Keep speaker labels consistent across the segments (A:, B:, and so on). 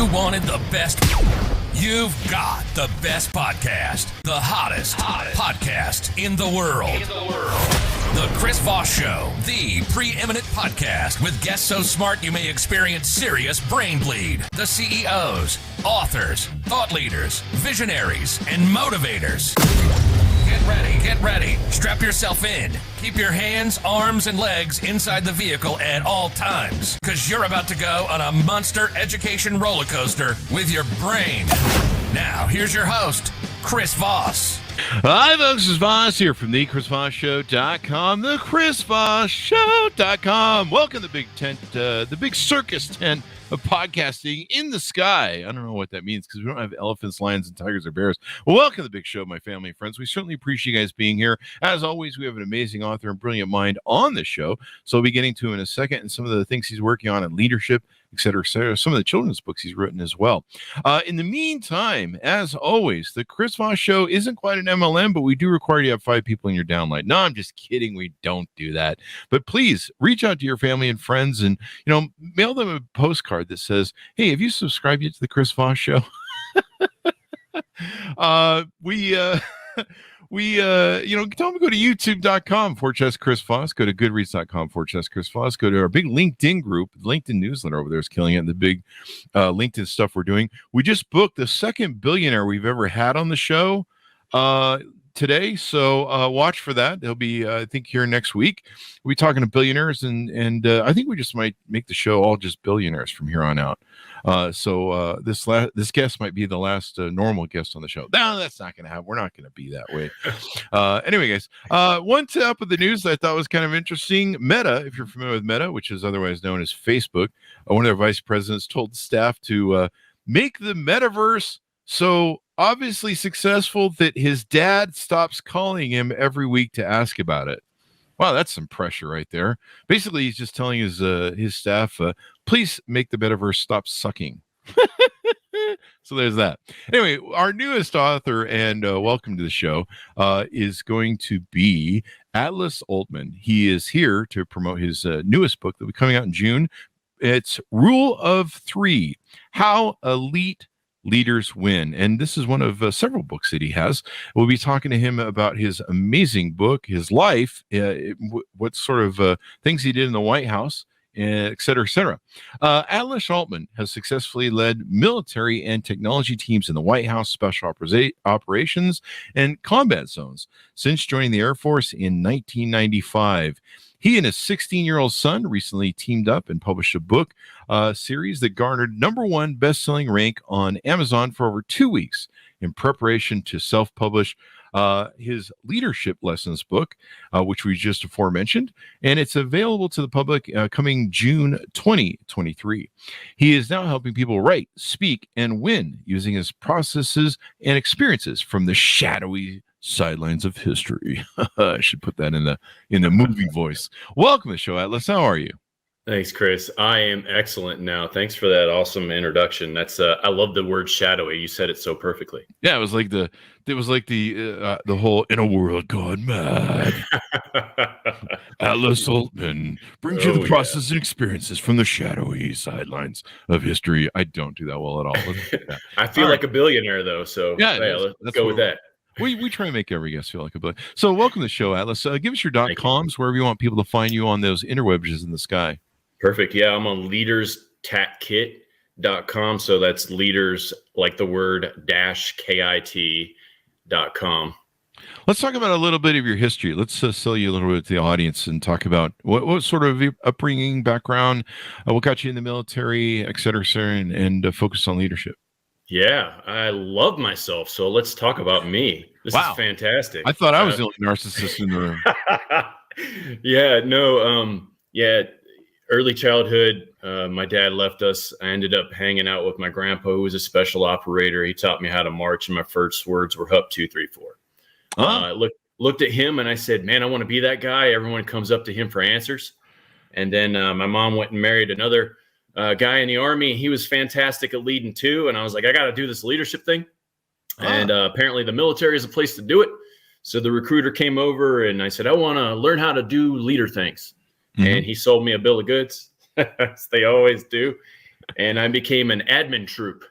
A: You wanted the best. You've got the best podcast. The hottest podcast in the world. The Chris Voss Show, the preeminent podcast with guests so smart you may experience serious brain bleed. The CEOs, authors, thought leaders, visionaries, and motivators. Get ready. Strap yourself in. Keep your hands, arms, and legs inside the vehicle at all times, because you're about to go on a monster education roller coaster with your brain. Now, here's your host, Chris Voss.
B: Hi, folks. This is Voss here from the ChrisVossShow.com, the ChrisVossShow.com. Welcome to the big tent, the big circus tent of podcasting in the sky. I don't know what that means because we don't have elephants, lions, and tigers or bears. Well, welcome to the big show, my family and friends. We certainly appreciate you guys being here. As always, we have an amazing author and brilliant mind on the show, so we'll be getting to him in a second, and some of the things he's working on in leadership, et cetera, some of the children's books he's written as well. In the meantime, as always, the Chris Voss Show isn't quite an MLM, but we do require you to have 5 people in your downline. No, I'm just kidding. We don't do that. But please reach out to your family and friends and, mail them a postcard that says, hey, have you subscribed yet to the Chris Voss Show? Tell them to go to youtube.com/Chris Voss, go to goodreads.com/Chris Voss, go to our big LinkedIn group, LinkedIn newsletter over there is killing it, the big LinkedIn stuff we're doing. We just booked the second billionaire we've ever had on the show today, so watch for that. They'll be, I think, here next week. We'll be talking to billionaires, and I think we just might make the show all just billionaires from here on out. So this guest might be the last normal guest on the show. No, that's not going to happen. We're not going to be that way. Anyway, guys, one tip of the news that I thought was kind of interesting. Meta, if you're familiar with Meta, which is otherwise known as Facebook, one of their vice presidents told the staff to make the metaverse so obviously successful that his dad stops calling him every week to ask about it. Wow, that's some pressure right there. Basically, he's just telling his staff, please make the metaverse stop sucking. So there's that. Anyway, our newest author, and welcome to the show, is going to be Atlas Aultman. He is here to promote his newest book that will be coming out in June. It's Rule of 3, How Elite Leaders Win. And this is one of several books that he has. We'll be talking to him about his amazing book, his life, what sort of things he did in the White House, et cetera, et cetera. Atlas Aultman has successfully led military and technology teams in the White House, special operations, and combat zones since joining the Air Force in 1995. He and his 16-year-old son recently teamed up and published a book series that garnered #1 best-selling rank on Amazon for over 2 weeks in preparation to self-publish his leadership lessons book, which we just aforementioned, and it's available to the public coming June 2023. He is now helping people write, speak, and win using his processes and experiences from the shadowy sidelines of history. I should put that in the movie voice. Welcome to the show, Atlas. How are you?
C: Thanks, Chris. I am excellent now. Thanks for that awesome introduction. That's I love the word shadowy. You said it so perfectly.
B: Yeah, it was like the whole "in a world gone mad." Atlas Aultman brings you the process and experiences from the shadowy sidelines of history. I don't do that well at all.
C: I feel like a billionaire though, so yeah, let's go with that.
B: We try to make every guest feel like a billionaire. So welcome to the show, Atlas. Give us your .coms, wherever you want people to find you on those interwebs in the sky.
C: Perfect. Yeah, I'm on leaderstakit.com. So that's leaders like the word -KIT.com.
B: Let's talk about a little bit of your history. Let's sell you a little bit to the audience and talk about what sort of upbringing, background, what got you in the military, et cetera, and focus on leadership.
C: Yeah, I love myself. So let's talk about me. This is fantastic.
B: I thought I was the only narcissist in the room.
C: Early childhood, my dad left us. I ended up hanging out with my grandpa, who was a special operator. He taught me how to march, and my first words were "Hup, 2, 3, 4." I looked at him and I said, "Man, I want to be that guy." Everyone comes up to him for answers. And then my mom went and married another guy in the Army. He was fantastic at leading too. And I was like, I got to do this leadership thing. And apparently the military is a place to do it. So the recruiter came over and I said, I want to learn how to do leader things. Mm-hmm. And he sold me a bill of goods, as they always do. and I became an admin troop.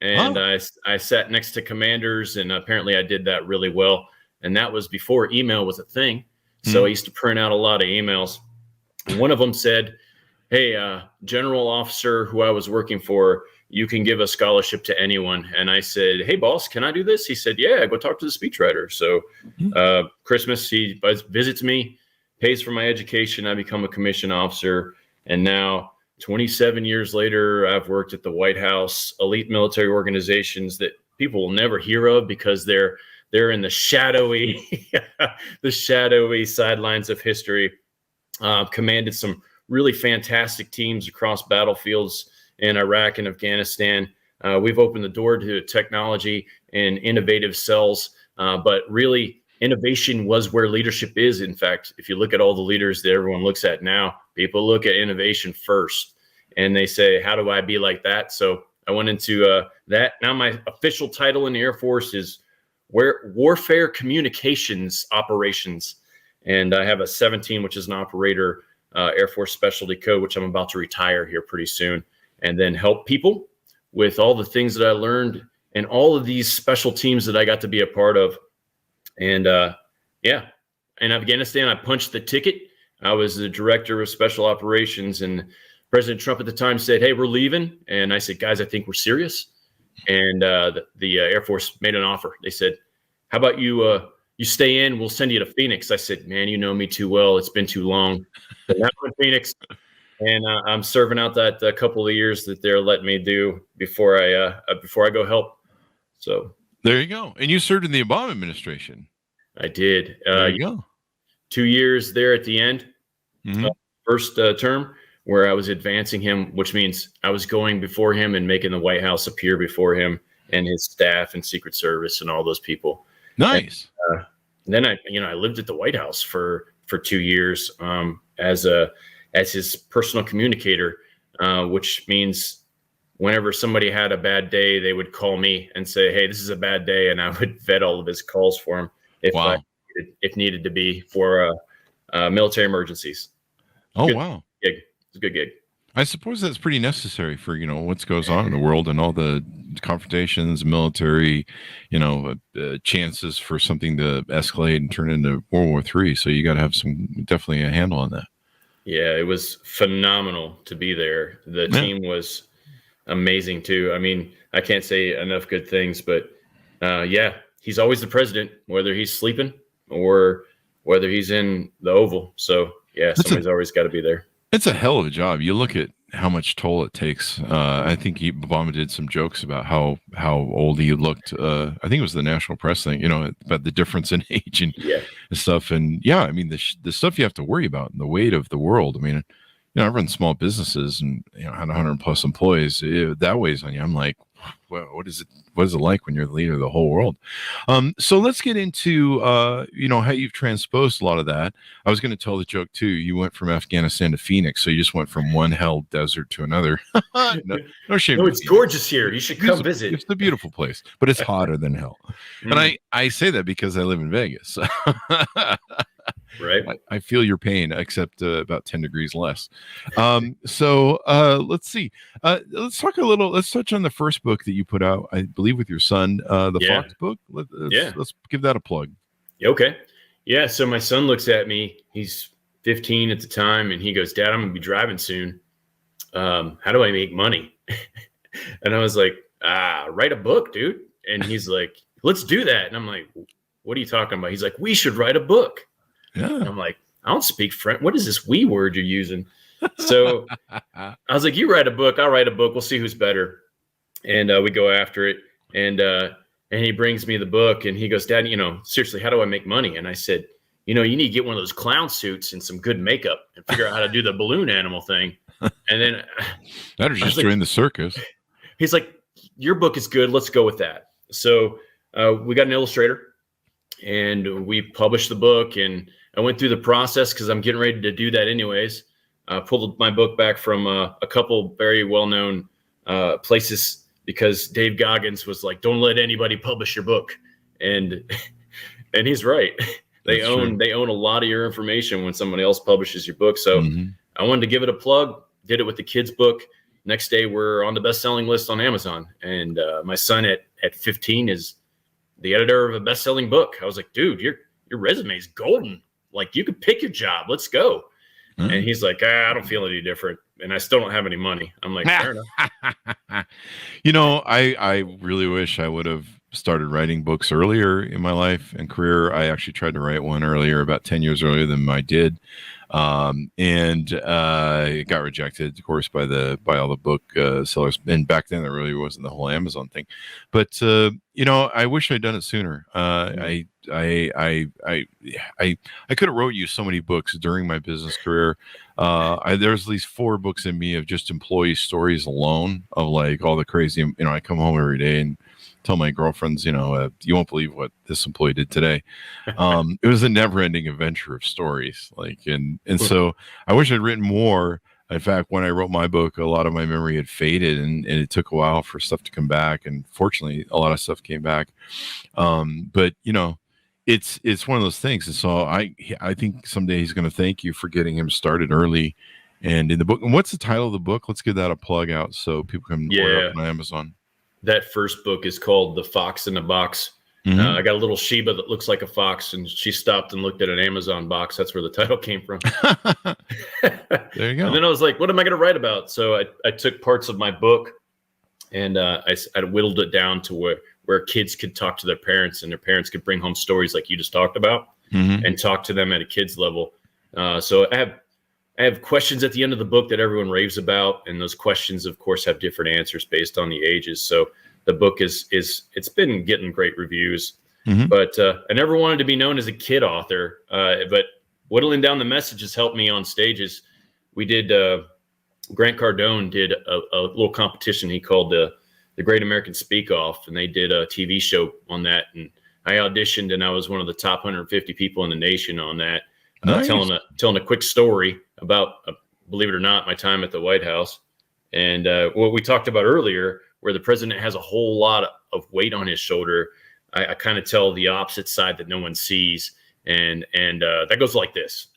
C: And I sat next to commanders, and apparently I did that really well. And that was before email was a thing. So I used to print out a lot of emails. And one of them said, hey, general officer who I was working for, you can give a scholarship to anyone. And I said, hey, boss, can I do this? He said, yeah, go talk to the speechwriter. So Christmas, he visits me, pays for my education. I become a commissioned officer. And now 27 years later, I've worked at the White House, elite military organizations that people will never hear of because they're in the shadowy sidelines of history. Commanded some really fantastic teams across battlefields in Iraq and Afghanistan. We've opened the door to technology and innovative cells, but really innovation was where leadership is. In fact, if you look at all the leaders that everyone looks at now, people look at innovation first and they say, how do I be like that? So I went into that. Now my official title in the Air Force is Warfare Communications Operations. And I have a 17, which is an operator, Air Force Specialty Code, which I'm about to retire here pretty soon, and then help people with all the things that I learned and all of these special teams that I got to be a part of. And in Afghanistan, I punched the ticket. I was the director of special operations, and President Trump at the time said, hey, we're leaving. And I said, guys, I think we're serious. And the Air Force made an offer. They said, how about you stay in, we'll send you to Phoenix. I said, man, you know me too well. It's been too long. So now I'm in Phoenix, and I'm serving out that couple of years that they're letting me do before I go help. So
B: there you go. And you served in the Obama administration.
C: I did.
B: There you go.
C: 2 years there at the end, first term, where I was advancing him, which means I was going before him and making the White House appear before him and his staff and Secret Service and all those people.
B: Nice.
C: And then I lived at the White House for 2 years as his personal communicator, which means whenever somebody had a bad day, they would call me and say, hey, this is a bad day. And I would vet all of his calls for him if needed to be for military emergencies.
B: Wow.
C: Gig. It's a good gig.
B: I suppose that's pretty necessary for, what goes on in the world and all the confrontations, military, chances for something to escalate and turn into World War III. So you got to have definitely a handle on that. Yeah,
C: it was phenomenal to be there. The team was amazing too. I mean, I can't say enough good things, but he's always the president, whether he's sleeping or whether he's in the Oval. So somebody's always got to be there.
B: It's a hell of a job. You look at how much toll it takes. I think Obama did some jokes about how old he looked. I think it was the national press thing, about the difference in age and stuff. And I mean, the stuff you have to worry about and the weight of the world. I mean, I run small businesses and, had 100 plus employees. That weighs on you. I'm like, well, what is it like when you're the leader of the whole world? So let's get into, how you've transposed a lot of that. I was going to tell the joke too. You went from Afghanistan to Phoenix. So you just went from one hell desert to another. No shame.
C: No, it's gorgeous here. You should come visit.
B: It's a beautiful place, but it's hotter than hell. And I say that because I live in Vegas.
C: Right.
B: I feel your pain, except about 10 degrees less. So let's see. Let's touch on the first book that you put out, I believe, with your son, the Fox book. Let's give that a plug.
C: Okay. Yeah. So my son looks at me. He's 15 at the time, and he goes, Dad, I'm going to be driving soon. How do I make money? And I was like, write a book, dude. And he's like, let's do that. And I'm like, what are you talking about? He's like, we should write a book. Yeah. And I'm like, I don't speak French. What is this we word you're using? So I was like, you write a book, I'll write a book. We'll see who's better. And we go after it. And he brings me the book and he goes, Dad, seriously, how do I make money? And I said, you need to get one of those clown suits and some good makeup and figure out how to do the balloon animal thing. And then
B: that or just join the circus.
C: He's like, your book is good. Let's go with that. So we got an illustrator and we published the book, and I went through the process because I'm getting ready to do that anyways. Pulled my book back from a couple very well-known places because Dave Goggins was like, don't let anybody publish your book. And he's right. They own a lot of your information when somebody else publishes your book. So I wanted to give it a plug, did it with the kids' book. next day we're on the best-selling list on Amazon. And my son at 15 is the editor of a best-selling book. I was like, dude, your resume is golden. Like, you could pick your job. Let's go. Mm-hmm. And he's like, I don't feel any different. And I still don't have any money. I'm like, fair enough.
B: You know, I really wish I would have started writing books earlier in my life and career. I actually tried to write one earlier, about 10 years earlier than I did. And it got rejected, of course, by all the book sellers. And back then there really wasn't the whole Amazon thing. But you know, I wish I'd done it sooner. I could have wrote you so many books during my business career. There's at least 4 books in me of just employee stories alone, of like all the crazy, you know, I come home every day and tell my girlfriends, you know, you won't believe what this employee did today. It was a never-ending adventure of stories. Like, and so I wish I'd written more. In fact, when I wrote my book, a lot of my memory had faded, and it took a while for stuff to come back. And fortunately, a lot of stuff came back. But you know, it's one of those things. And so I think someday he's going to thank you for getting him started early. And in the book, and what's the title of the book? Let's give that a plug out so people can order it on Amazon.
C: That first book is called The Fox in the Box. Mm-hmm. I got a little Sheba that looks like a fox, and she stopped and looked at an Amazon box. That's where the title came from.
B: There you go.
C: And then I was like, what am I going to write about? So I took parts of my book and I whittled it down to where kids could talk to their parents, and their parents could bring home stories like you just talked about, mm-hmm. and talk to them at a kid's level. So I have questions at the end of the book that everyone raves about, and those questions, of course, have different answers based on the ages. So the book it's been getting great reviews, mm-hmm. but I never wanted to be known as a kid author. But whittling down the messages helped me on stages. We did Grant Cardone did a little competition he called the Great American Speak Off, and they did a TV show on that. And I auditioned, and I was one of the top 150 people in the nation on that. Nice. Telling a quick story about, believe it or not, my time at the White House. And what we talked about earlier, where the president has a whole lot of weight on his shoulder, I kind of tell the opposite side that no one sees. And that goes like this.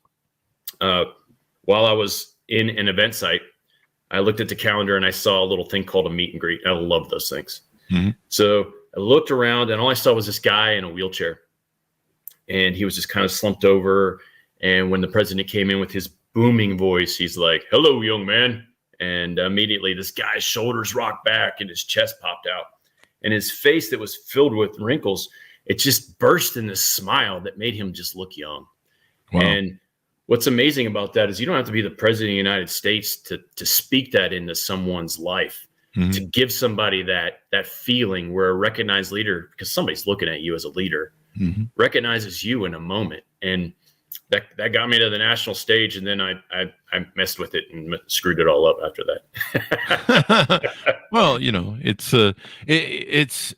C: While I was in an event site, I looked at the calendar and I saw a little thing called a meet and greet. I love those things. Mm-hmm. So I looked around, and all I saw was this guy in a wheelchair. And he was just kind of slumped over. And when the president came in with his booming voice, he's like, "Hello, young man." And immediately this guy's shoulders rocked back and his chest popped out. And his face that was filled with wrinkles, it just burst in this smile that made him just look young. Wow. And what's amazing about that is you don't have to be the president of the United States to speak that into someone's life, mm-hmm. to give somebody that feeling where a recognized leader, because somebody's looking at you as a leader, mm-hmm. recognizes you in a moment. And that got me to the national stage, and then I messed with it and screwed it all up after that.
B: Well, you know, it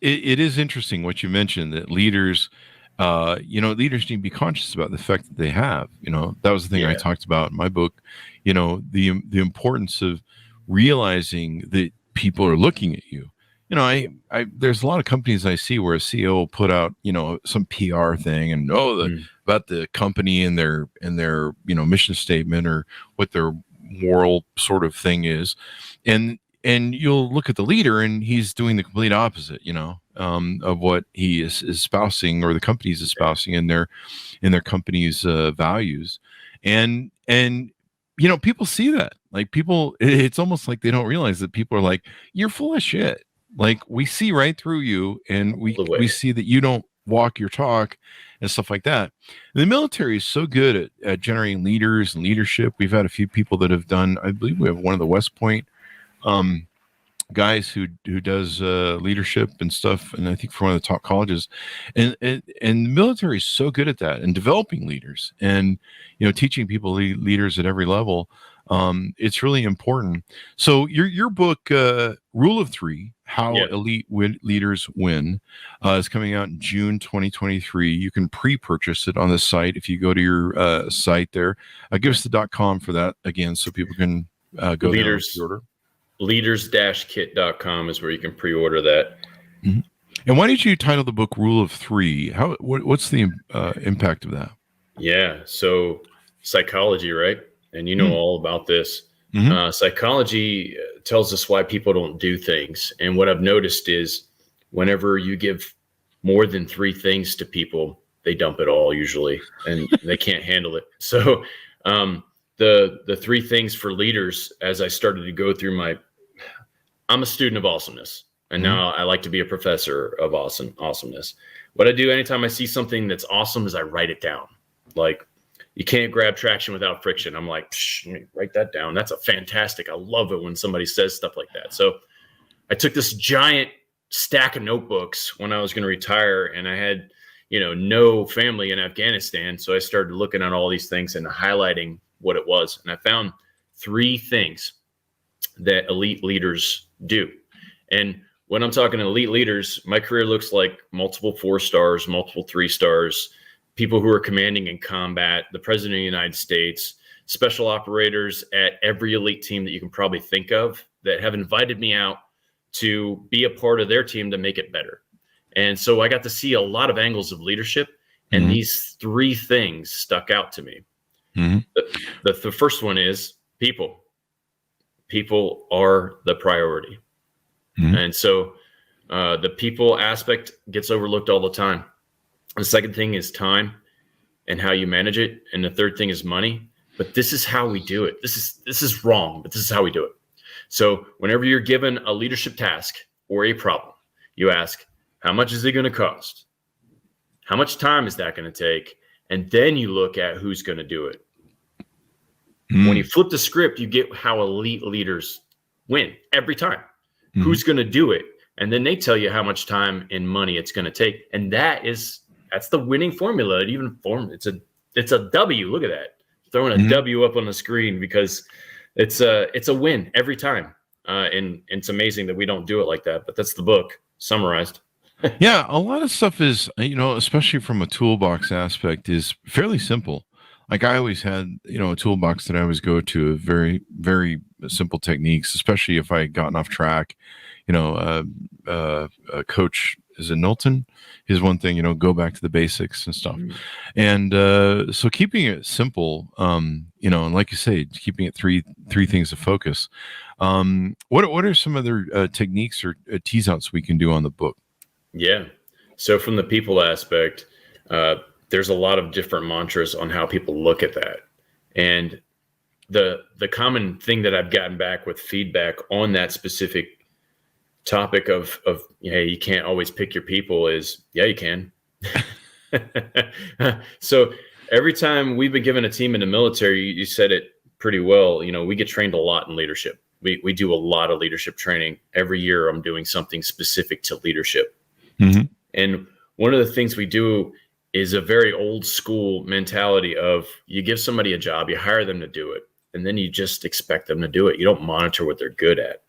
B: is interesting what you mentioned, that leaders, leaders need to be conscious about the effect that they have. You know, that was the thing I talked about in my book. You know, the importance of realizing that people are looking at you. You know, there's a lot of companies I see where a CEO will put out, you know, some PR thing and about the company and their you know, mission statement or what their moral sort of thing is, and you'll look at the leader and he's doing the complete opposite, you know, of what he is espousing, or the company's espousing in their company's values, and you know, people see that. Like, people, it's almost like they don't realize that people are like, "You're full of shit." Like, we see right through you, and we see that you don't walk your talk and stuff like that. And the military is so good at generating leaders and leadership. We've had a few people that have done, I believe we have one of the West Point guys who does leadership and stuff, and I think for one of the top colleges. And the military is so good at that, and developing leaders, and, you know, teaching people leaders at every level. It's really important. So your book, Rule of Three: How Elite Leaders Win, is coming out in June 2023. You can pre-purchase it on the site if you go to your site there. Give us the .com for that again, so people can go there and pre-order.
C: Leaders-kit.com is where you can pre-order that.
B: Mm-hmm. And why did you title the book Rule of Three? What's the impact of that?
C: Yeah, so psychology, right? And you know all about this. Psychology tells us why people don't do things. And what I've noticed is whenever you give more than 3 things to people, they dump it all usually, and they can't handle it. So the 3 things for leaders, as I started to go through I'm a student of awesomeness, and now I like to be a professor of awesomeness. What I do anytime I see something that's awesome is I write it down. Like, you can't grab traction without friction. I'm like, write that down. That's a fantastic. I love it when somebody says stuff like that. So I took this giant stack of notebooks when I was going to retire, and I had, no family in Afghanistan. So I started looking at all these things and highlighting what it was. And I found 3 things that elite leaders do. And when I'm talking elite leaders, my career looks like multiple 4 stars, multiple 3 stars, people who are commanding in combat, the president of the United States, special operators at every elite team that you can probably think of that have invited me out to be a part of their team to make it better. And so I got to see a lot of angles of leadership, and these 3 things stuck out to me. The first one is people. People are the priority. And so the people aspect gets overlooked all the time. The second thing is time and how you manage it. And the third thing is money. But this is how we do it. This is wrong, but this is how we do it. So whenever you're given a leadership task or a problem, you ask, how much is it going to cost? How much time is that going to take? And then you look at who's going to do it. When you flip the script, you get how elite leaders win every time. Who's going to do it? And then they tell you how much time and money it's going to take. And that's the winning formula. It's a W. Look at that. Throwing a W up on the screen because it's a win every time. And it's amazing that we don't do it like that, but that's the book summarized.
B: Yeah. A lot of stuff is, especially from a toolbox aspect, is fairly simple. Like I always had, a toolbox that I always go to, very, very simple techniques, especially if I had gotten off track. Coach, is it Knowlton? His one thing, go back to the basics and stuff. And so keeping it simple, and like you say, keeping it three things of focus. What are some other techniques or tease outs we can do on the book?
C: Yeah. So from the people aspect, there's a lot of different mantras on how people look at that. And the common thing that I've gotten back with feedback on that specific topic of you can't always pick your people is, yeah, you can. So every time we've been given a team in the military, you said it pretty well. We get trained a lot in leadership. We do a lot of leadership training. Every year I'm doing something specific to leadership. And one of the things we do is a very old school mentality of you give somebody a job, you hire them to do it, and then you just expect them to do it. You don't monitor what they're good at.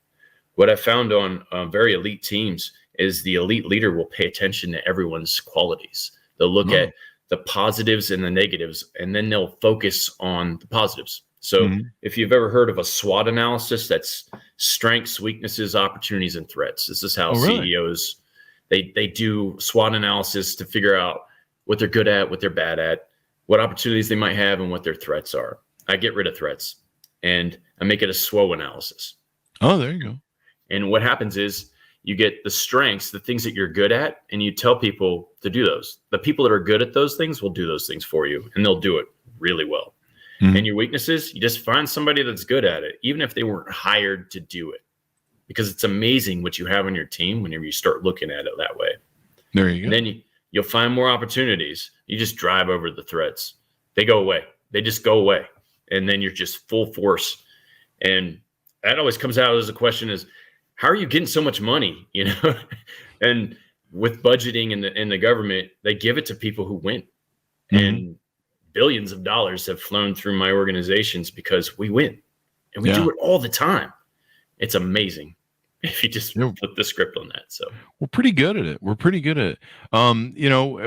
C: What I found on very elite teams is the elite leader will pay attention to everyone's qualities. They'll look at the positives and the negatives, and then they'll focus on the positives. So if you've ever heard of a SWOT analysis, that's strengths, weaknesses, opportunities, and threats. This is how CEOs, they do SWOT analysis to figure out what they're good at, what they're bad at, what opportunities they might have, and what their threats are. I get rid of threats, and I make it a SWO analysis.
B: Oh, there you go.
C: And what happens is you get the strengths, the things that you're good at, and you tell people to do those. The people that are good at those things will do those things for you, and they'll do it really well. And your weaknesses, you just find somebody that's good at it, even if they weren't hired to do it, because it's amazing what you have on your team whenever you start looking at it that way.
B: There you go.
C: And then you'll find more opportunities. You just drive over the threats. They go away. They just go away. And then you're just full force. And that always comes out as a question is, how are you getting so much money? And with budgeting in the government, they give it to people who win. And billions of dollars have flown through my organizations because we win. And we do it all the time. It's amazing if you just flip the script on that. So
B: we're pretty good at it.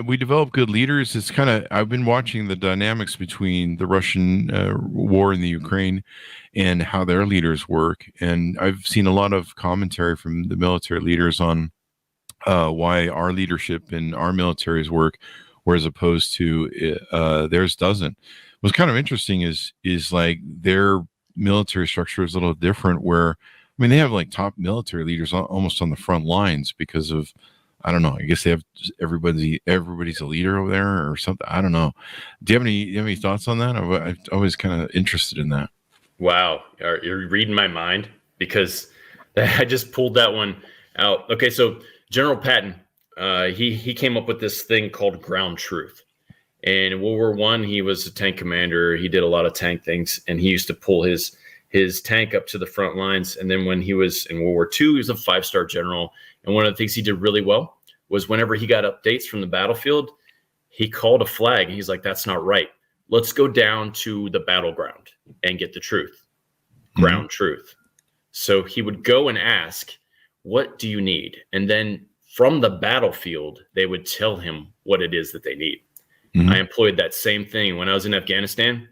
B: We develop good leaders. It's I've been watching the dynamics between the Russian war in the Ukraine and how their leaders work. And I've seen a lot of commentary from the military leaders on why our leadership and our militaries work, whereas opposed to theirs doesn't. What's kind of interesting is like their military structure is a little different where, I mean, they have like top military leaders almost on the front lines because of, I don't know, I guess they have everybody's a leader over there or something. I don't know. Do you have any thoughts on that? I'm always kind of interested in that.
C: Wow. You're reading my mind because I just pulled that one out. Okay. So General Patton, he came up with this thing called ground truth. And in World War I, he was a tank commander. He did a lot of tank things, and he used to pull his tank up to the front lines. And then when he was in World War II, he was a 5-star general. And one of the things he did really well was whenever he got updates from the battlefield, he called a flag, and he's like, that's not right. Let's go down to the battleground and get the truth, ground truth. So he would go and ask, what do you need? And then from the battlefield, they would tell him what it is that they need. I employed that same thing when I was in Afghanistan.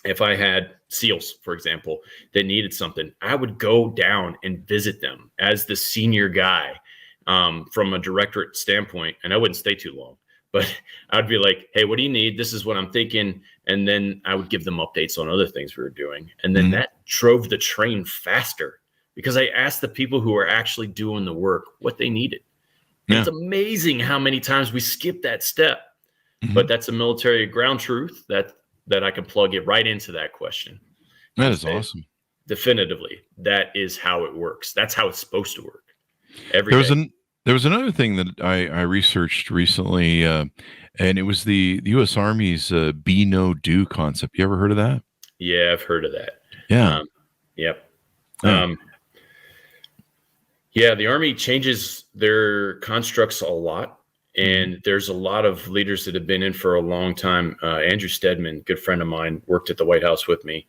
C: If I had SEALs, for example, that needed something, I would go down and visit them as the senior guy from a directorate standpoint. And I wouldn't stay too long, but I'd be like, hey, what do you need? This is what I'm thinking. And then I would give them updates on other things we were doing. And then that drove the train faster because I asked the people who were actually doing the work what they needed. Yeah. It's amazing how many times we skip that step. But that's a military ground truth that I can plug it right into that question.
B: That is awesome.
C: Definitively, that is how it works. That's how it's supposed to work. There
B: was another thing that I researched recently, and it was the U.S. Army's be no do concept. You ever heard of that?
C: Yeah, I've heard of that.
B: Yeah.
C: Yep. Yeah, the Army changes their constructs a lot. And there's a lot of leaders that have been in for a long time. Andrew Stedman, good friend of mine, worked at the White House with me.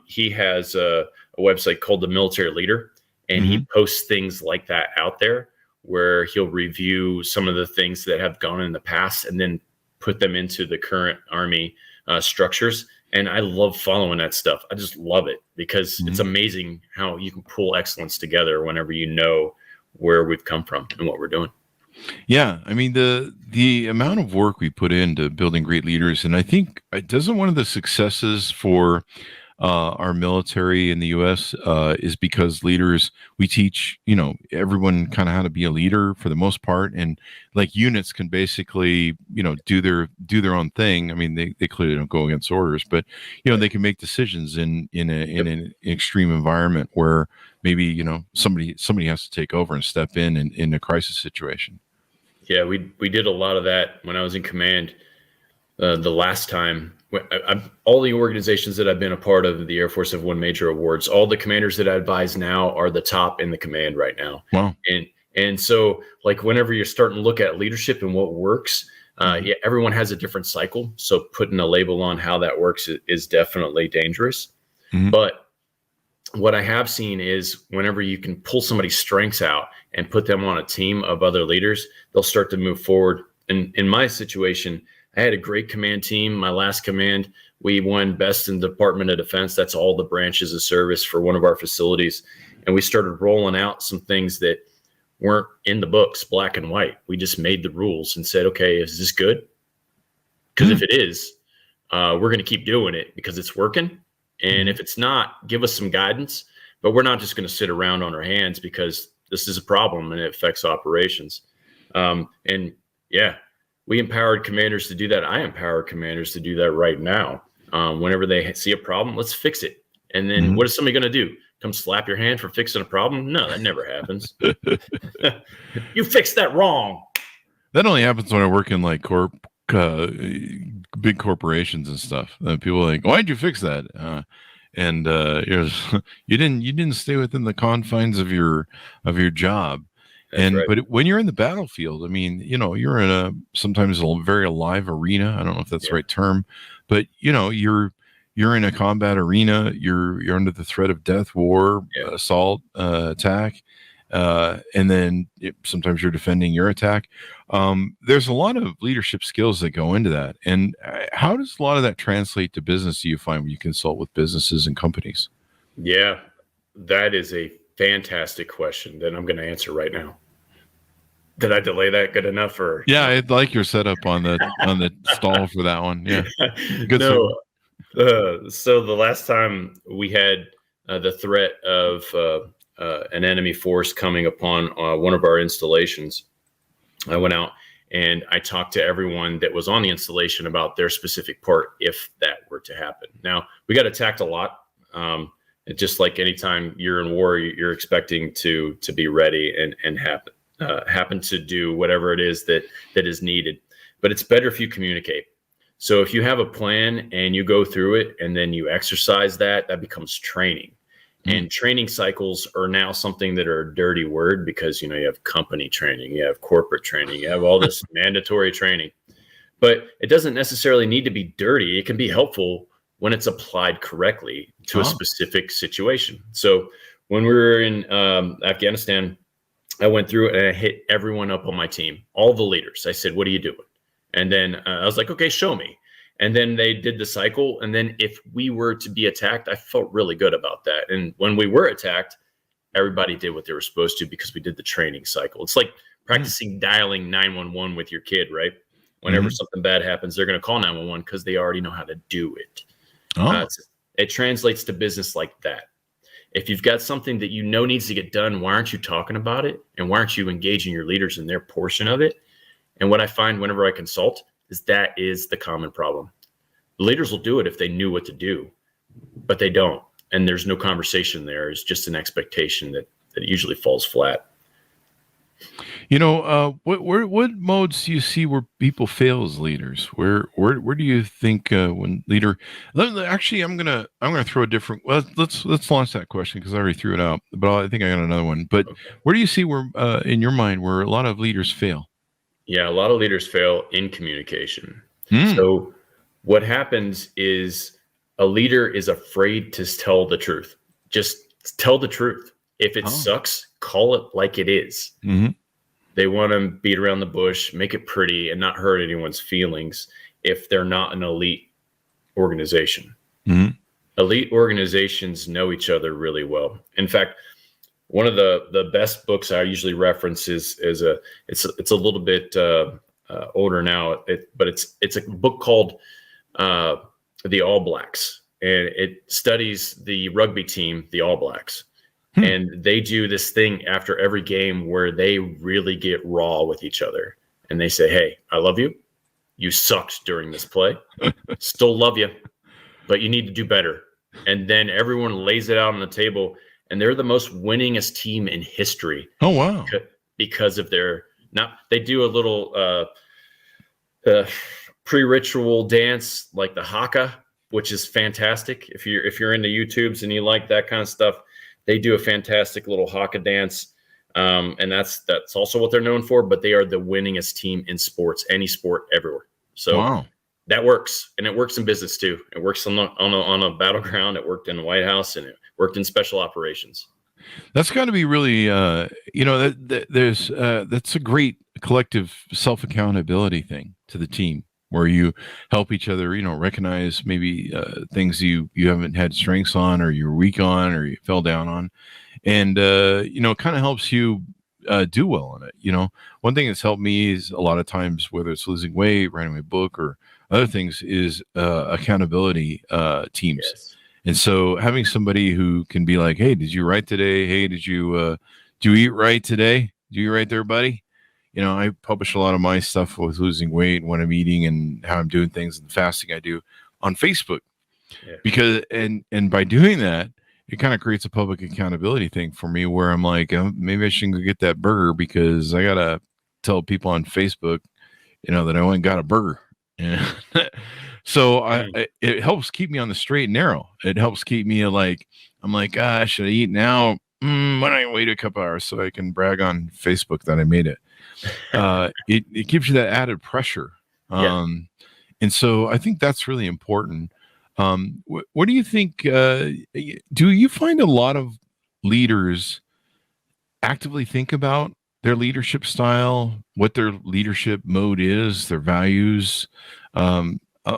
C: He has a website called The Military Leader, and he posts things like that out there where he'll review some of the things that have gone in the past and then put them into the current Army structures. And I love following that stuff. I just love it because it's amazing how you can pull excellence together whenever you know where we've come from and what we're doing.
B: Yeah, I mean the amount of work we put into building great leaders, and I think doesn't one of the successes for our military in the U.S. Is because leaders, we teach everyone kind of how to be a leader for the most part, and like units can basically do their own thing. I mean they clearly don't go against orders, but they can make decisions in an extreme environment where maybe somebody has to take over and step in a crisis situation.
C: Yeah, we did a lot of that when I was in command. The last time, all the organizations that I've been a part of, the Air Force have won major awards. All the commanders that I advise now are the top in the command right now.
B: Wow.
C: And so, like, whenever you're starting to look at leadership and what works, everyone has a different cycle. So putting a label on how that works is definitely dangerous. But what I have seen is whenever you can pull somebody's strengths out and put them on a team of other leaders, they'll start to move forward. And in my situation, I had a great command team. My last command, we won best in the Department of Defense. That's all the branches of service for one of our facilities. And we started rolling out some things that weren't in the books, black and white. We just made the rules and said, okay, is this good? Because if it is, we're going to keep doing it because it's working. And if it's not, give us some guidance. But we're not just going to sit around on our hands because this is a problem and it affects operations. And yeah, we empowered commanders to do that. I empower commanders to do that right now. Whenever they see a problem, let's fix it. And then what is somebody going to do? Come slap your hand for fixing a problem? No, that never happens. You fixed that wrong.
B: That only happens when I work in like big corporations and stuff. People are like, why'd you fix that? You didn't stay within the confines of your job. That's right. But when you're in the battlefield, I mean, you're in sometimes a very alive arena. I don't know if that's the right term, but you're in a combat arena. You're under the threat of death, war, assault, attack. And then sometimes you're defending your attack. There's a lot of leadership skills that go into that. And how does a lot of that translate to business, do you find, when you consult with businesses and companies? Yeah,
C: that is a fantastic question that I'm going to answer right now. Did I delay that good enough? Or
B: yeah, I'd like your setup on the stall for that one. Yeah,
C: good. No, So the last time we had the threat of an enemy force coming upon one of our installations, I went out and I talked to everyone that was on the installation about their specific part if that were to happen. Now, we got attacked a lot. Just like anytime you're in war, you're expecting to be ready and happen to do whatever it is that is needed. But it's better if you communicate. So if you have a plan and you go through it and then you exercise that becomes training. And training cycles are now something that are a dirty word because, you have company training, you have corporate training, you have all this mandatory training. But it doesn't necessarily need to be dirty. It can be helpful when it's applied correctly to a specific situation. So when we were in Afghanistan, I went through and I hit everyone up on my team, all the leaders. I said, what are you doing? And then I was like, okay, show me. And then they did the cycle. And then if we were to be attacked, I felt really good about that. And when we were attacked, everybody did what they were supposed to because we did the training cycle. It's like practicing dialing 911 with your kid, right? Whenever something bad happens, they're going to call 911 because they already know how to do it. It translates to business like that. If you've got something that needs to get done, why aren't you talking about it? And why aren't you engaging your leaders in their portion of it? And what I find whenever I consult is that is the common problem. The leaders will do it if they knew what to do, but they don't. And there's no conversation there. It's just an expectation that usually falls flat.
B: What modes do you see where people fail as leaders? Where do you think when leader? Actually, I'm gonna throw a different. Well, let's launch that question because I already threw it out, but I think I got another one. But where do you see where in your mind where a lot of leaders fail?
C: Yeah, a lot of leaders fail in communication. So what happens is a leader is afraid to tell the truth. Just tell the truth. If it sucks, call it like it is. They want to beat around the bush, make it pretty, and not hurt anyone's feelings if they're not an elite organization. Elite organizations know each other really well. In fact, one of the best books I usually reference is it's a little bit older now, but it's a book called The All Blacks, and it studies the rugby team, the All Blacks. And they do this thing after every game where they really get raw with each other. And they say, hey, I love you. You sucked during this play. Still love you, but you need to do better. And then everyone lays it out on the table. And they're the most winningest team in history. Oh, wow. Because of they do a little pre-ritual dance like the haka, which is fantastic. If you're into YouTubes and you like that kind of stuff, they do a fantastic little haka dance. And that's also what they're known for, but they are the winningest team in sports, any sport, everywhere. So that works. And it works in business too. It works on a battleground. It worked in the White House and it worked in special operations.
B: That's got to be really, that's a great collective self-accountability thing to the team where you help each other, recognize maybe things you haven't had strengths on or you're weak on or you fell down on. And, it kind of helps you do well on it. One thing that's helped me is a lot of times, whether it's losing weight, writing my book or other things, is accountability teams. Yes. And so having somebody who can be like, hey, did you write today? Hey, did you eat right today? Do you eat right there, buddy? I publish a lot of my stuff with losing weight, what I'm eating and how I'm doing things and the fasting I do on Facebook. Yeah. Because, and by doing that, it kind of creates a public accountability thing for me where I'm like, maybe I shouldn't go get that burger because I got to tell people on Facebook, that I went and got a burger. So it helps keep me on the straight and narrow. It helps keep me I'm like, should I eat now? Why don't I wait a couple hours so I can brag on Facebook that I made it? It gives you that added pressure. And so I think that's really important. What do you think? Do you find a lot of leaders actively think about their leadership style, what their leadership mode is, their values?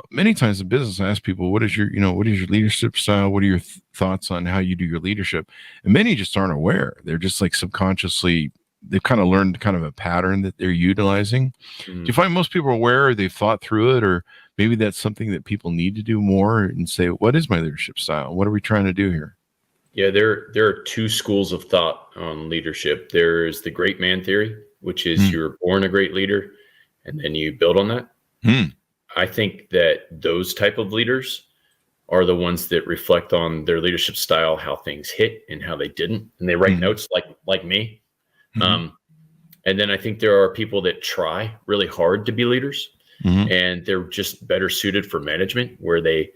B: Many times in business, I ask people, what is your leadership style? What are your thoughts on how you do your leadership? And many just aren't aware. They're just like subconsciously, they've kind of learned kind of a pattern that they're utilizing. Do you find most people are aware or they've thought through it or maybe that's something that people need to do more and say, what is my leadership style? What are we trying to do here?
C: Yeah, there are two schools of thought on leadership. There's the great man theory, which is you're born a great leader and then you build on that. I think that those type of leaders are the ones that reflect on their leadership style, how things hit and how they didn't. And they write notes like me. And then I think there are people that try really hard to be leaders and they're just better suited for management, where they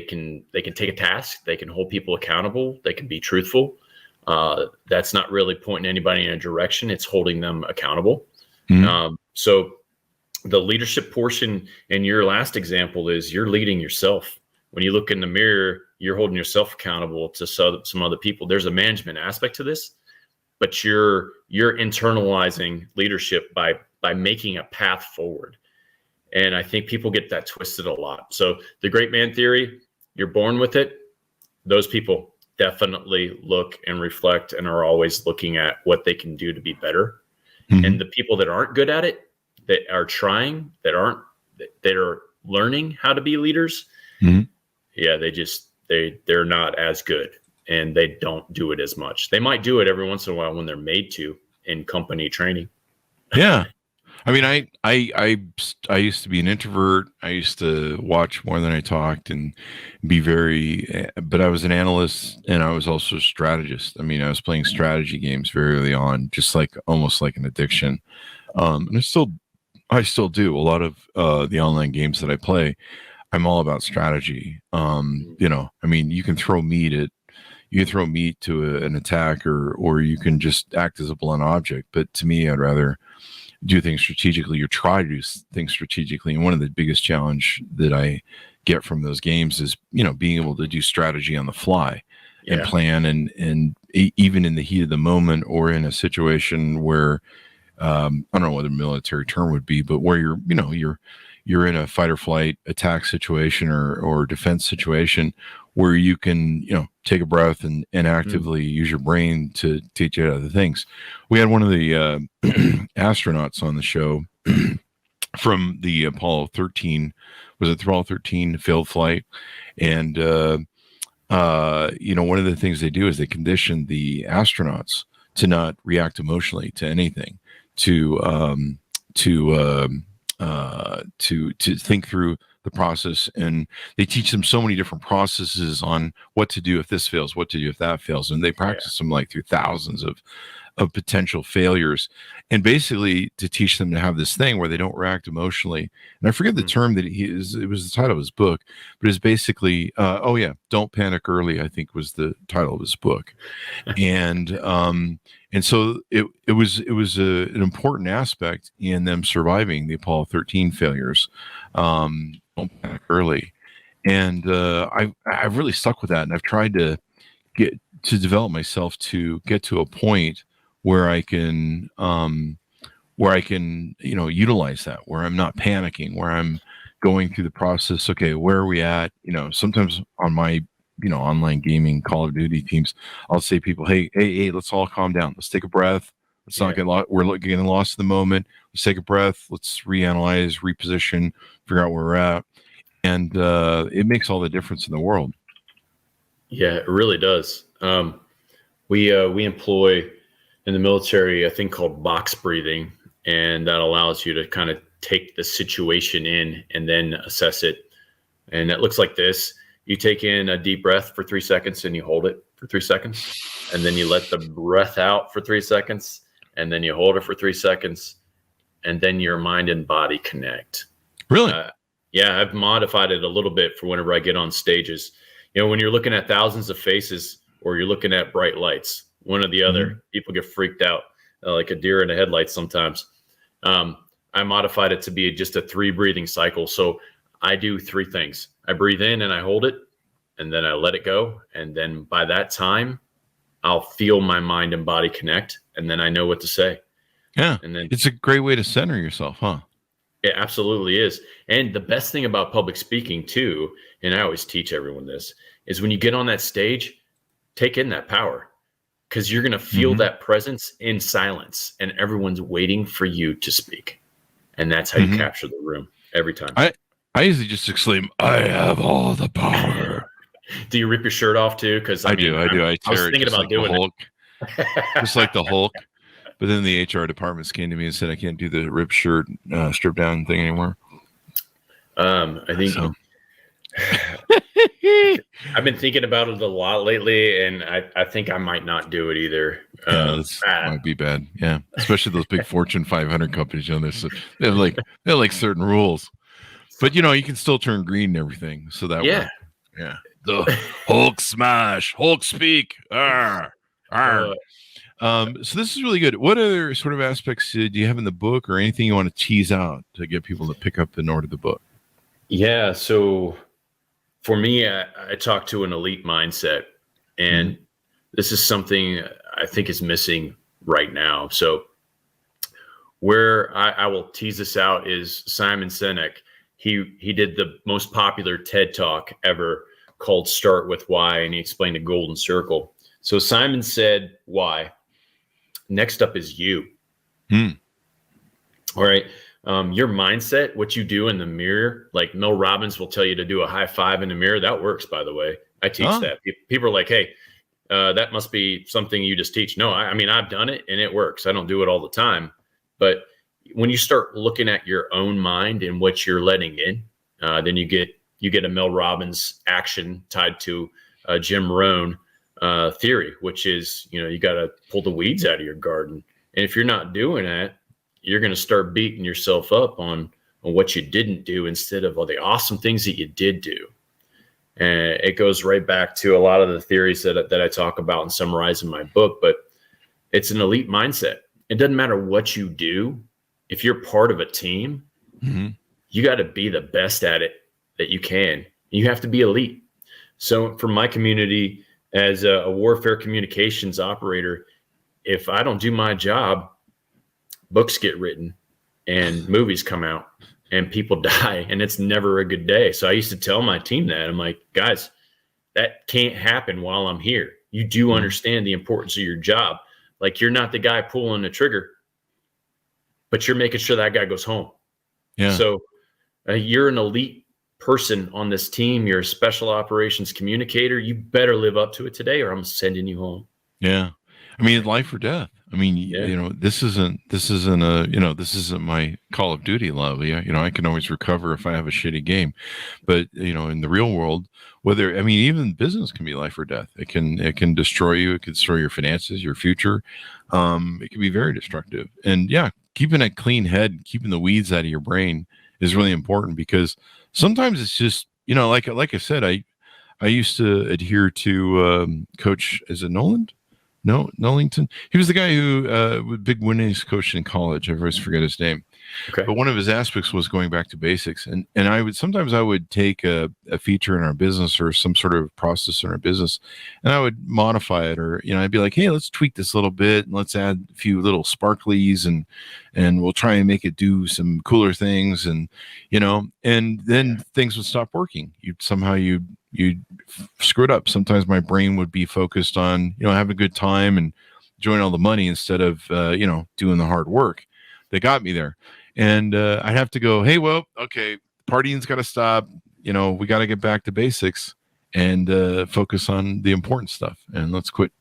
C: can take a task, they can hold people accountable, they can be truthful. That's not really pointing anybody in a direction. It's holding them accountable. So the leadership portion in your last example is you're leading yourself. When you look in the mirror, you're holding yourself accountable to some other people. There's a management aspect to this, but you're internalizing leadership by making a path forward. And I think people get that twisted a lot. So the great man theory, you're born with it. Those people definitely look and reflect and are always looking at what they can do to be better. And the people that aren't good at it, that are trying, that are learning how to be leaders, yeah, they're not as good and they don't do it as much. They might do it every once in a while when they're made to in company training.
B: Yeah. I mean, I used to be an introvert. I used to watch more than I talked and be but I was an analyst and I was also a strategist. I mean, I was playing strategy games very early on, just almost like an addiction. And I still do a lot of the online games that I play. I'm all about strategy. I mean, you can throw meat to an attack or you can just act as a blunt object. But to me, I'd rather do things strategically or try to do things strategically. And one of the biggest challenge that I get from those games is, being able to do strategy on the fly and plan and even in the heat of the moment or in a situation where, I don't know what the military term would be, but where you're in a fight or flight attack situation or defense situation where you can, take a breath and actively use your brain to teach you other things. We had one of the astronauts on the show from the Apollo 13, was it Apollo 13 failed flight? And, one of the things they do is they condition the astronauts to not react emotionally to anything, to think through the process, and they teach them so many different processes on what to do if this fails, what to do if that fails, and they practice them through thousands of potential failures, and basically to teach them to have this thing where they don't react emotionally. And I forget the term that it was the title of his book, but it's basically Don't Panic Early, I think was the title of his book. And so it was an important aspect in them surviving the Apollo 13 failures. Don't panic early. And I've really stuck with that, and I've tried to develop myself to get to a point where I can utilize that, where I'm not panicking, where I'm going through the process. Okay, where are we at? Sometimes on my online gaming Call of Duty teams, I'll say people, hey, let's all calm down. Let's take a breath. Let's not get lost. We're getting lost in the moment. Let's take a breath. Let's reanalyze, reposition, figure out where we're at. And it makes all the difference in the world.
C: Yeah, it really does. We employ in the military a thing called box breathing, and that allows you to kind of take the situation in and then assess it. And it looks like this. You take in a deep breath for 3 seconds and you hold it for 3 seconds. And then you let the breath out for 3 seconds. And then you hold it for 3 seconds. And then your mind and body connect.
B: Really?
C: Yeah, I've modified it a little bit for whenever I get on stages. When you're looking at thousands of faces or you're looking at bright lights, one or the other, people get freaked out like a deer in a headlight sometimes. I modified it to be just a 3 breathing cycle. So I do 3 things. I breathe in and I hold it, and then I let it go. And then by that time, I'll feel my mind and body connect, and then I know what to say.
B: Yeah.
C: And then
B: it's a great way to center yourself, huh?
C: It absolutely is. And the best thing about public speaking too, and I always teach everyone this, is when you get on that stage, take in that power, because you're going to feel that presence in silence, and everyone's waiting for you to speak. And that's how you capture the room every time.
B: I usually just exclaim, "I have all the power."
C: Do you rip your shirt off too? Because
B: I do. I
C: was
B: tear it
C: thinking
B: just
C: about
B: like the
C: doing
B: Hulk,
C: that.
B: just like the Hulk. But then the HR departments came to me and said I can't do the rip shirt, strip down thing anymore.
C: I think
B: So.
C: I've been thinking about it a lot lately, and I think I might not do it either.
B: Yeah, this might be bad. Yeah, especially those big Fortune 500 companies. You know, they have like certain rules, but you can still turn green and everything. So that
C: yeah,
B: yeah. The Hulk smash, Hulk speak. Arr, arr. So this is really good. What other sort of aspects do you have in the book, or anything you want to tease out to get people to pick up and order the book?
C: Yeah. So for me, I talk to an elite mindset, and this is something I think is missing right now. So where I will tease this out is Simon Sinek. He did the most popular TED Talk ever called Start With Why, and he explained the golden circle. So Simon said, why? Next up is you. All right. Your mindset, what you do in the mirror, like Mel Robbins will tell you to do a high five in the mirror. That works, by the way. I teach that. People are like, hey, that must be something you just teach. No, I mean, I've done it and it works. I don't do it all the time. But when you start looking at your own mind and what you're letting in, then you get a Mel Robbins action tied to Jim Rohn theory, which is, you got to pull the weeds out of your garden. And if you're not doing that, you're going to start beating yourself up on what you didn't do instead of all the awesome things that you did do. And it goes right back to a lot of the theories that I talk about and summarize in my book, but it's an elite mindset. It doesn't matter what you do. If you're part of a team, you got to be the best at it that you can. You have to be elite. So for my community, as a warfare communications operator, if I don't do my job, books get written and movies come out and people die, and it's never a good day. So I used to tell my team that. I'm like, guys, that can't happen while I'm here. You do understand the importance of your job. Like, you're not the guy pulling the trigger, but you're making sure that guy goes home. Yeah. So you're an elite person on this team. You're a special operations communicator. You better live up to it today, or I'm sending you home.
B: Yeah. I mean, life or death. I mean, this isn't my Call of Duty love. I can always recover if I have a shitty game, but in the real world, even business can be life or death. It can destroy you. It can destroy your finances, your future. It can be very destructive. And keeping a clean head, keeping the weeds out of your brain is really important, because sometimes it's just, like I said, I used to adhere to Coach, is it Noland? No, Nollington. He was the guy who was big winnings coach in college. I always forget his name. Okay. But one of his aspects was going back to basics. And I would take a feature in our business or some sort of process in our business, and I would modify it, or, I'd be like, hey, let's tweak this a little bit, and let's add a few little sparklies, and we'll try and make it do some cooler things. And, and then things would stop working. You'd screw it up. Sometimes my brain would be focused on, having a good time and enjoying all the money instead of, doing the hard work that got me there. And I'd have to go, hey, well, okay, partying's got to stop. We got to get back to basics and focus on the important stuff. And let's quit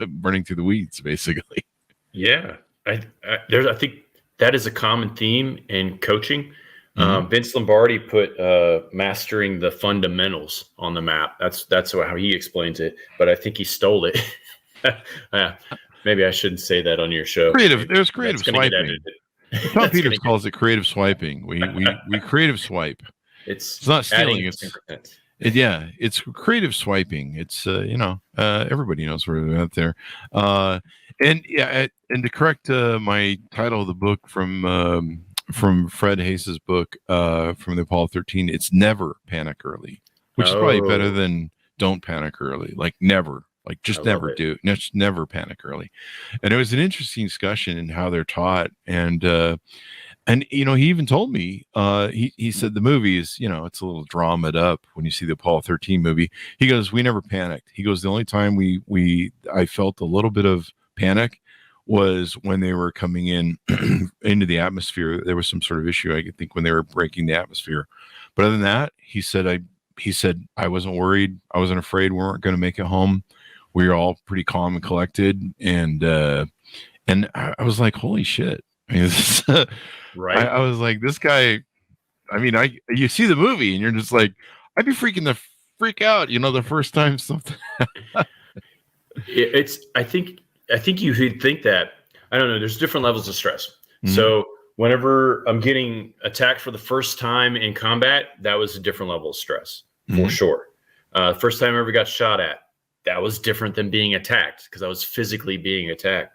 B: burning through the weeds, basically.
C: Yeah. I think that is a common theme in coaching. Vince Lombardi put mastering the fundamentals on the map. That's how he explains it, but I think he stole it. Maybe I shouldn't say that on your show.
B: There's creative swiping. Tom Peters calls it creative swiping. We creative swipe. It's not stealing. It's creative swiping. It's everybody knows we're out there. And to correct my title of the book from Fred Hayes' book, from the Apollo 13, it's never panic early, which is probably better than don't panic early. Like never, just never panic early. And it was an interesting discussion in how they're taught. And he even told me, he said the movie is, it's a little dramaed up when you see the Apollo 13 movie. He goes, we never panicked. He goes, the only time I felt a little bit of panic was when they were coming in into the atmosphere. There was some sort of issue, I think, when they were breaking the atmosphere. But other than that, he said I wasn't worried. I wasn't afraid we weren't going to make it home. We were all pretty calm and collected. And I was like, holy shit. I mean,
C: right.
B: I was like, this guy, I mean, you see the movie and you're just like, I'd be freak out, the first time something.
C: I think you would think that, I don't know, there's different levels of stress.
B: Mm-hmm.
C: So whenever I'm getting attacked for the first time in combat, that was a different level of stress, for sure. First time I ever got shot at, that was different than being attacked because I was physically being attacked.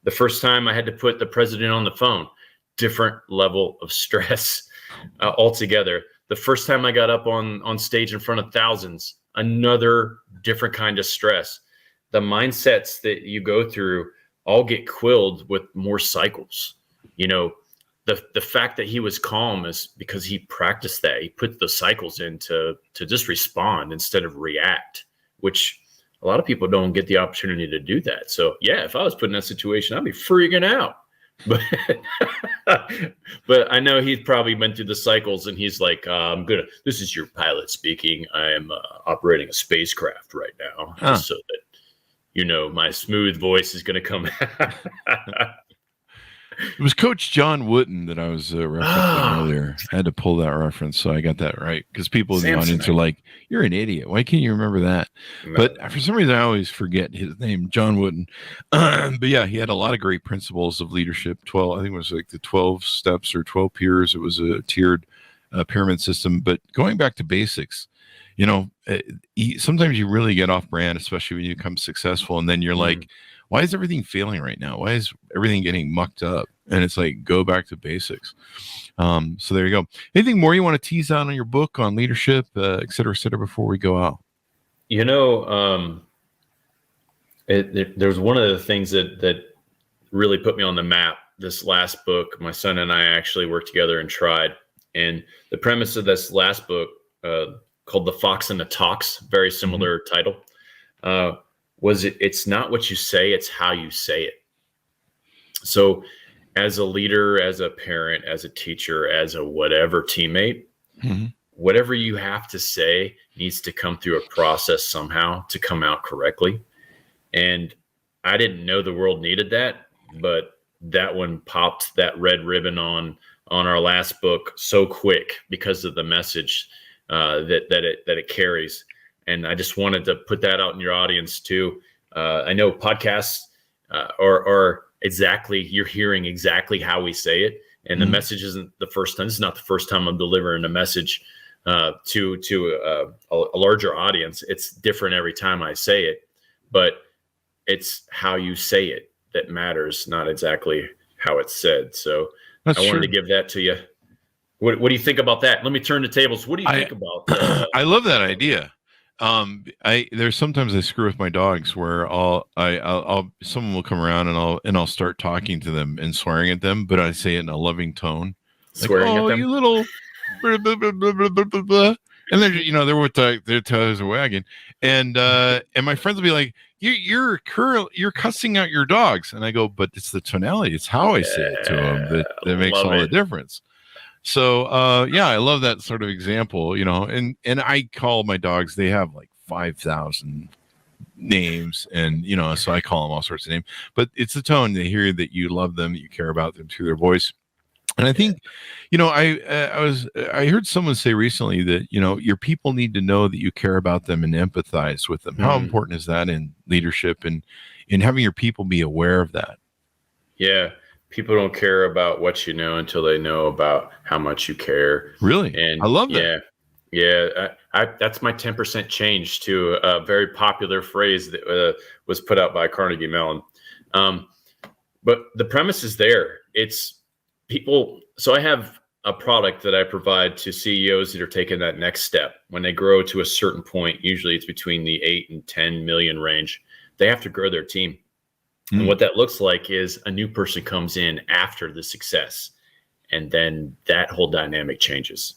C: The first time I had to put the president on the phone, different level of stress altogether. The first time I got up on stage in front of thousands, another different kind of stress. The mindsets that you go through all get quilled with more cycles. The fact that he was calm is because he practiced that. He put the cycles in to just respond instead of react, which a lot of people don't get the opportunity to do that. So yeah, if I was put in that situation, I'd be freaking out. But I know he's probably been through the cycles and he's like, this is your pilot speaking. I am operating a spacecraft right now, so that, my smooth voice is going to come.
B: It was Coach John Wooden that I was referencing earlier. I had to pull that reference, so I got that right. Because people in the audience are like, "You're an idiot. Why can't you remember that?" No. But for some reason, I always forget his name, John Wooden. But yeah, he had a lot of great principles of leadership. 12, I think it was like the 12 steps or 12 peers. It was a tiered pyramid system. But going back to basics, sometimes you really get off brand, especially when you become successful, and then you're like, why is everything failing right now? Why is everything getting mucked up? And it's like, go back to basics. So there you go. Anything more you want to tease out on your book on leadership, et cetera, before we go out?
C: There's one of the things that really put me on the map. This last book, my son and I actually worked together and tried. And the premise of this last book, called The Fox and the Talks, very similar title, it's not what you say, it's how you say it. So as a leader, as a parent, as a teacher, as a whatever teammate, whatever you have to say needs to come through a process somehow to come out correctly. And I didn't know the world needed that, but that one popped that red ribbon on our last book so quick because of the message that it carries. And I just wanted to put that out in your audience too. I know podcasts are exactly, you're hearing exactly how we say it. And the message isn't the first time. This is not the first time I'm delivering a message to a larger audience. It's different every time I say it, but it's how you say it that matters, not exactly how it's said. So I wanted to give that to you. What do you think about that? Let me turn the tables. What do you think about
B: I love that idea. There's sometimes I screw with my dogs where someone will come around and I'll start talking to them and swearing at them, but I say it in a loving tone.
C: Swearing at them?
B: You little blah, blah, blah, blah, blah, blah, blah. And then they're with their toes are wagging. And my friends will be like, you're cussing out your dogs. And I go, but it's the tonality, it's how I say it to them that makes all the difference. So, I love that sort of example, and I call my dogs, they have like 5,000 names and, so I call them all sorts of names, but it's the tone. They hear that you love them, that you care about them through their voice. And I think, I heard someone say recently that, your people need to know that you care about them and empathize with them. How important is that in leadership and in having your people be aware of that?
C: Yeah. People don't care about what you know until they know about how much you care.
B: Really?
C: And
B: I love that.
C: Yeah. That's my 10% change to a very popular phrase that was put out by Carnegie Mellon. But the premise is there. It's people. So I have a product that I provide to CEOs that are taking that next step. When they grow to a certain point, usually it's between the 8 and 10 million range, they have to grow their team. And what that looks like is a new person comes in after the success, and then that whole dynamic changes.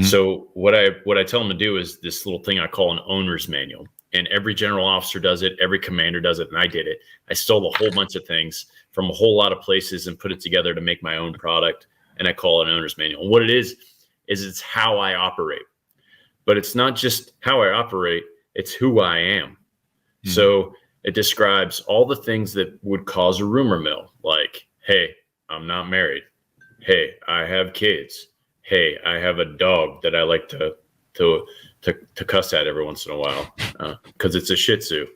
C: So what I tell them to do is this little thing I call an owner's manual. and every general officer does it. Every commander does it. And I did it. I stole a whole bunch of things from a whole lot of places and put it together to make my own product. And I call it an owner's manual. And what it is it's how I operate, but it's not just how I operate. It's who I am. Mm-hmm. So it describes all the things that would cause a rumor mill. Like, hey, I'm not married. Hey, I have kids. Hey, I have a dog that I like to cuss at every once in a while because it's a Shih Tzu.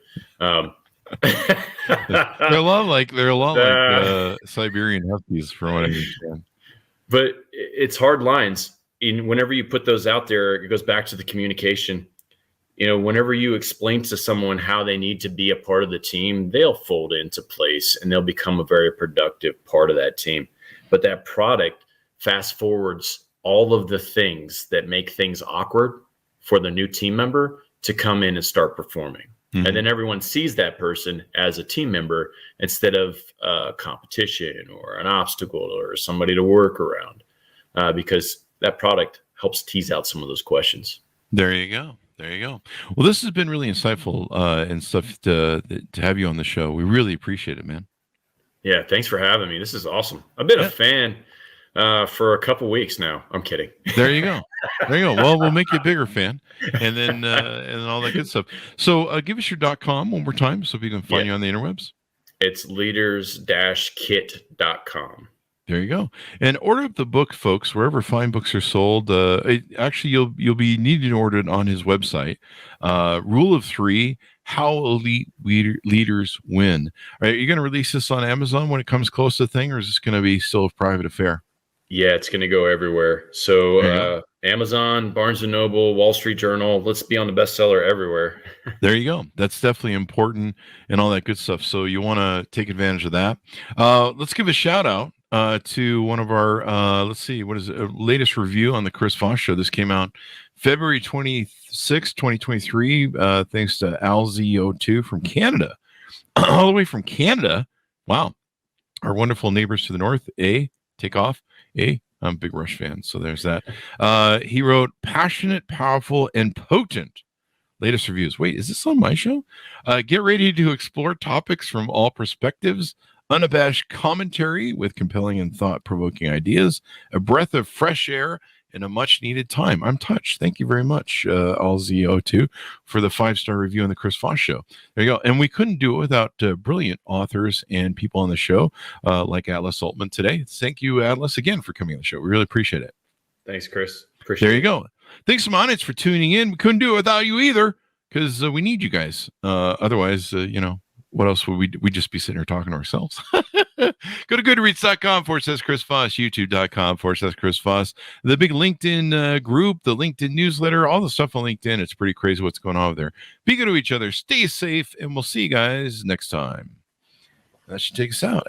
B: They're a lot like Siberian Huskies, from what I understand.
C: But it's hard lines. Whenever you put those out there, it goes back to the communication. Whenever you explain to someone how they need to be a part of the team, they'll fold into place and they'll become a very productive part of that team. But that product fast forwards all of the things that make things awkward for the new team member to come in and start performing. Mm-hmm. And then everyone sees that person as a team member instead of a competition or an obstacle or somebody to work around, because that product helps tease out some of those questions.
B: There you go. Well, this has been really insightful and stuff to have you on the show. We really appreciate it, man.
C: Yeah, thanks for having me. This is awesome. I've been a fan for a couple weeks now. I'm kidding.
B: There you go. Well, we'll make you a bigger fan, and then all that good stuff. So give us your .com one more time so we can find you on the interwebs.
C: It's leaders-kit.com.
B: There you go. And order up the book, folks, wherever fine books are sold. Actually, you'll be needing to order it on his website. Rule of 3, How Elite Leaders Win. Are you going to release this on Amazon when it comes close to the thing, or is this going to be still a private affair?
C: Yeah, it's going to go everywhere. So Amazon, Barnes & Noble, Wall Street Journal, let's be on the bestseller everywhere. There
B: you go. That's definitely important and all that good stuff. So you want to take advantage of that. Let's give a shout out to one of our, latest review on the Chris Voss Show. This came out February 26, 2023, thanks to amzn.to from Canada. All the way from Canada. Wow. Our wonderful neighbors to the north, take off. I'm a big Rush fan, so there's that. He wrote, passionate, powerful, and potent. Latest reviews. Wait, is this on my show? Get ready to explore topics from all perspectives, unabashed commentary with compelling and thought-provoking ideas, a breath of fresh air, and a much-needed time. I'm touched. Thank you very much, amzn.to, for the 5-star review on the Chris Voss Show. There you go. And we couldn't do it without brilliant authors and people on the show, like Atlas Aultman today. Thank you, Atlas, again for coming on the show. We really appreciate it.
C: Thanks, Chris. Appreciate it.
B: There you go. Thanks, Simonites, for tuning in. We couldn't do it without you either, because we need you guys. Otherwise, what else would we just be sitting here talking to ourselves? Go to goodreads.com/Chris Voss, youtube.com/Chris Voss, the big LinkedIn group, the LinkedIn newsletter, all the stuff on LinkedIn. It's pretty crazy what's going on over there. Be good to each other. Stay safe, and we'll see you guys next time. That should take us out.